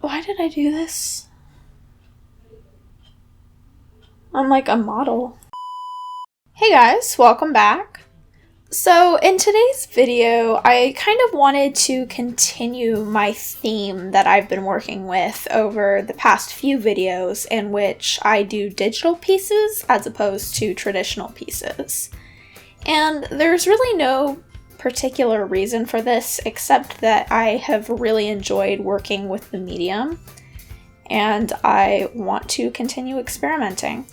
Why did I do this? I'm like a model. Hey guys, welcome back. So in today's video, I kind of wanted to continue my theme that I've been working with over the past few videos, in which I do digital pieces as opposed to traditional pieces. And there's really no particular reason for this, except that I have really enjoyed working with the medium, and I want to continue experimenting.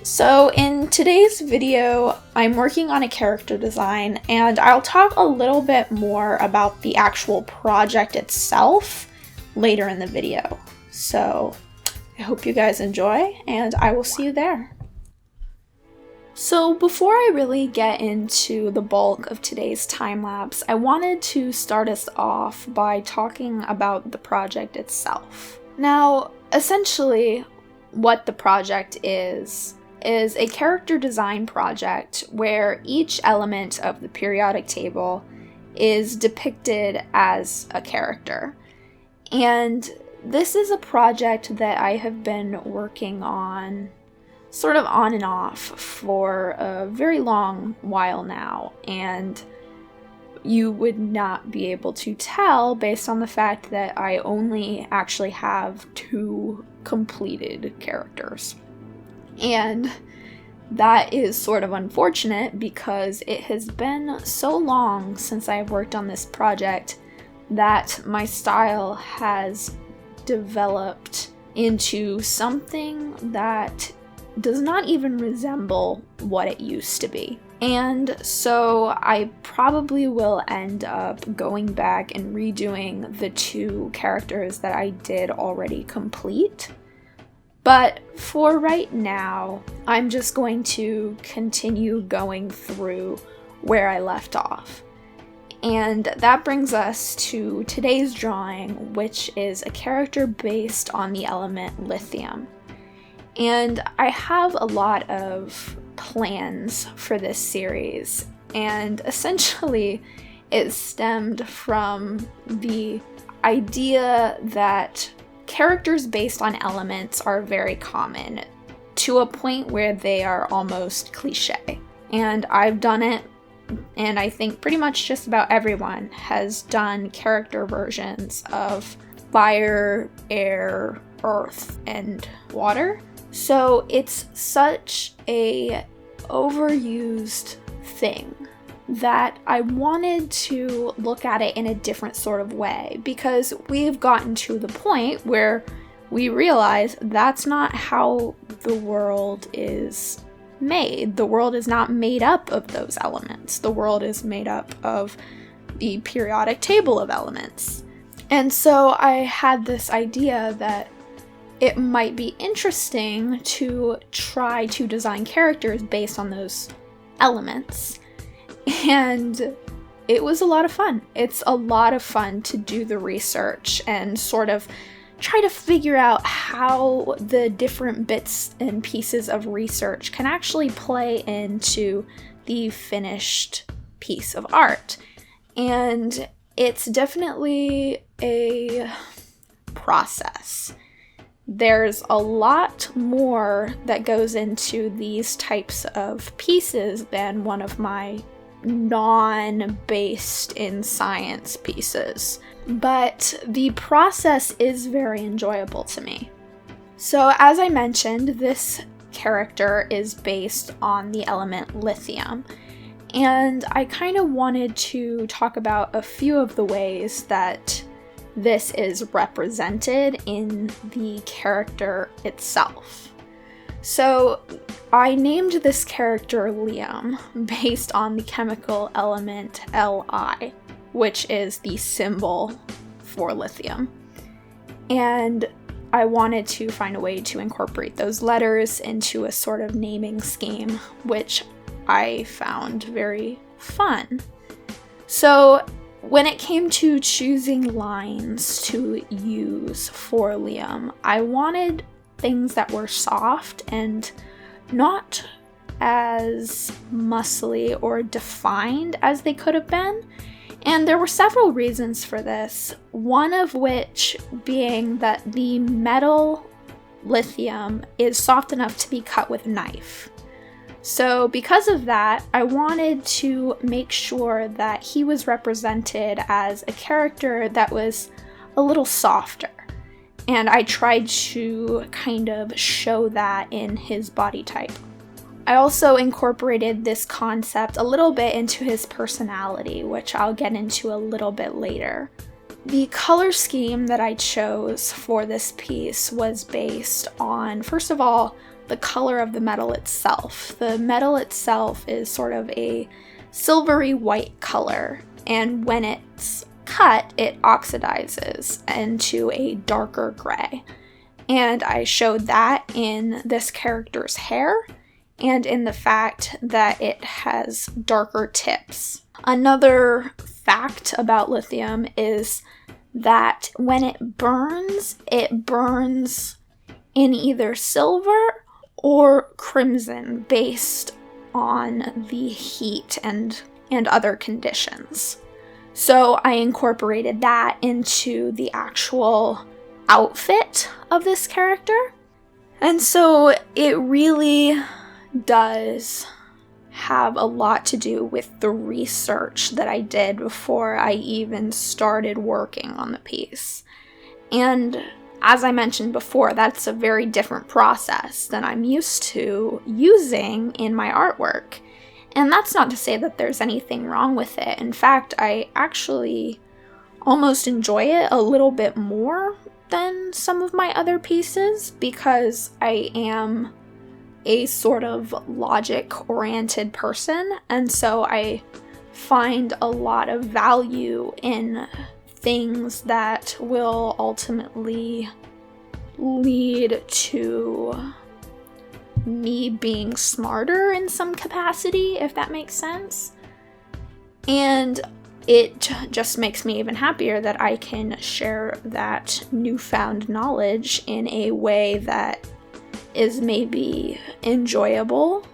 So in today's video, I'm working on a character design, and I'll talk a little bit more about the actual project itself later in the video. So I hope you guys enjoy, and I will see you there. So before I really get into the bulk of today's time lapse, I wanted to start us off by talking about the project itself. Now, essentially, what the project is a character design project where each element of the periodic table is depicted as a character. And this is a project that I have been working on sort of on and off for a very long while now, and you would not be able to tell based on the fact that I only actually have 2 completed characters. And that is sort of unfortunate because it has been so long since I've worked on this project that my style has developed into something that does not even resemble what it used to be. And so I probably will end up going back and redoing the 2 characters that I did already complete. But for right now, I'm just going to continue going through where I left off. And that brings us to today's drawing, which is a character based on the element lithium. And I have a lot of plans for this series, and essentially it stemmed from the idea that characters based on elements are very common, to a point where they are almost cliche. And I've done it, and I think pretty much just about everyone has done character versions of fire, air, earth, and water. So it's such a overused thing that I wanted to look at it in a different sort of way, because we've gotten to the point where we realize that's not how the world is made. The world is not made up of those elements. The world is made up of the periodic table of elements. And so I had this idea that it might be interesting to try to design characters based on those elements. And it was a lot of fun. It's a lot of fun to do the research and sort of try to figure out how the different bits and pieces of research can actually play into the finished piece of art. And it's definitely a process. There's a lot more that goes into these types of pieces than one of my non-based in science pieces, but the process is very enjoyable to me. So as I mentioned, this character is based on the element lithium, and I kind of wanted to talk about a few of the ways that this is represented in the character itself. So I named this character Liam based on the chemical element Li, which is the symbol for lithium. And I wanted to find a way to incorporate those letters into a sort of naming scheme, which I found very fun. So when it came to choosing lines to use for Liam, I wanted things that were soft and not as muscly or defined as they could have been, And there were several reasons for this, one of which being that the metal lithium is soft enough to be cut with a knife. So because of that, I wanted to make sure that he was represented as a character that was a little softer. And I tried to kind of show that in his body type. I also incorporated this concept a little bit into his personality, which I'll get into a little bit later. The color scheme that I chose for this piece was based on, first of all, the color of the metal itself. The metal itself is sort of a silvery white color, and when it's cut, it oxidizes into a darker gray. And I showed that in this character's hair and in the fact that it has darker tips. Another fact about lithium is that when it burns in either silver or crimson based on the heat and other conditions. So I incorporated that into the actual outfit of this character. And so it really does have a lot to do with the research that I did before I even started working on the piece. And as I mentioned before, that's a very different process than I'm used to using in my artwork. And that's not to say that there's anything wrong with it. In fact, I actually almost enjoy it a little bit more than some of my other pieces because I am a sort of logic-oriented person, and so I find a lot of value in things that will ultimately lead to me being smarter in some capacity, if that makes sense. And it just makes me even happier that I can share that newfound knowledge in a way that is maybe enjoyable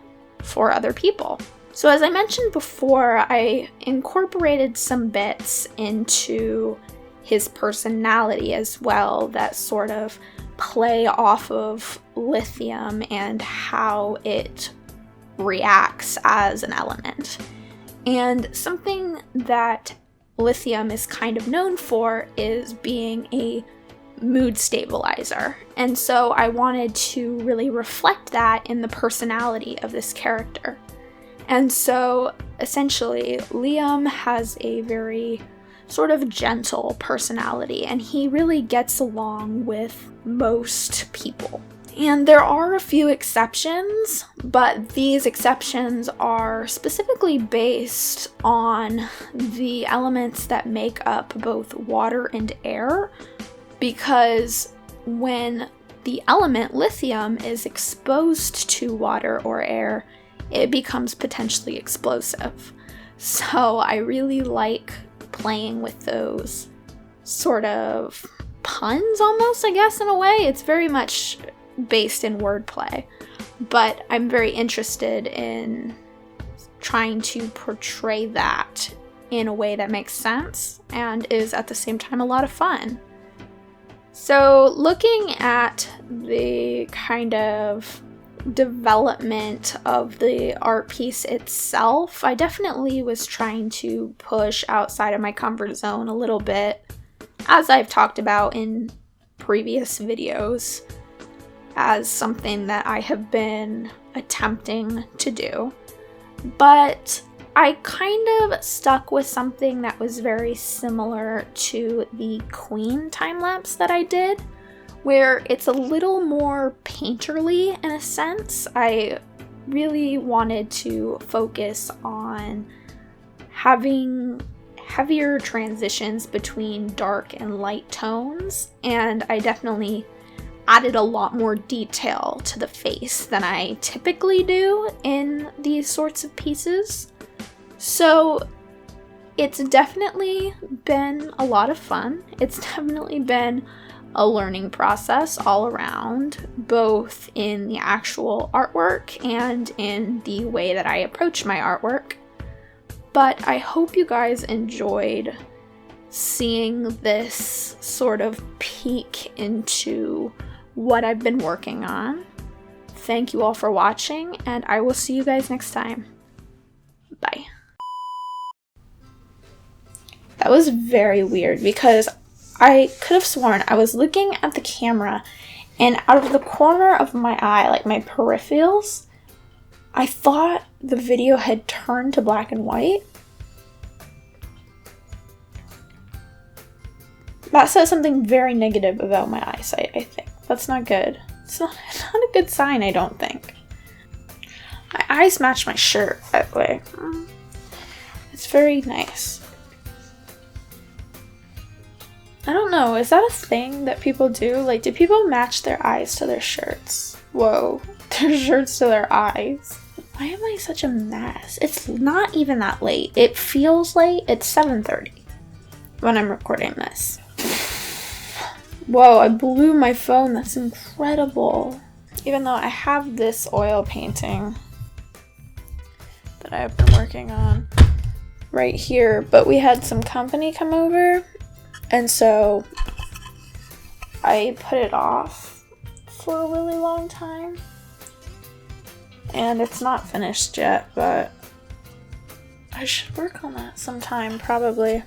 for other people. So as I mentioned before, I incorporated some bits into his personality as well that sort of play off of lithium and how it reacts as an element. And something that lithium is kind of known for is being a mood stabilizer. And so I wanted to really reflect that in the personality of this character. And so essentially, Liam has a very sort of gentle personality, and he really gets along with most people. And there are a few exceptions, but these exceptions are specifically based on the elements that make up both water and air, because when the element lithium is exposed to water or air, it becomes potentially explosive. So I really like playing with those sort of puns almost, I guess, in a way. It's very much based in wordplay, but I'm very interested in trying to portray that in a way that makes sense and is at the same time a lot of fun. So looking at the kind of development of the art piece itself, I definitely was trying to push outside of my comfort zone a little bit, as I've talked about in previous videos, as something that I have been attempting to do. But I kind of stuck with something that was very similar to the Queen time-lapse that I did, where it's a little more painterly in a sense. I really wanted to focus on having heavier transitions between dark and light tones, and I definitely added a lot more detail to the face than I typically do in these sorts of pieces. So it's definitely been a lot of fun. It's definitely been a learning process all around, both in the actual artwork and in the way that I approach my artwork. But I hope you guys enjoyed seeing this sort of peek into what I've been working on. Thank you all for watching, and I will see you guys next time. Bye. That was very weird because I could have sworn I was looking at the camera and out of the corner of my eye, like my peripherals, I thought the video had turned to black and white. That says something very negative about my eyesight, I think. That's not good. It's not a good sign, I don't think. My eyes match my shirt, by the way. It's very nice. I don't know, is that a thing that people do? Like, do people match their eyes to their shirts? Whoa, their shirts to their eyes. Why am I such a mess? It's not even that late. It feels late. It's 7:30 when I'm recording this. Whoa, I blew my phone. That's incredible. Even though I have this oil painting that I've been working on right here, but we had some company come over, and so I put it off for a really long time. And it's not finished yet, but I should work on that sometime, probably.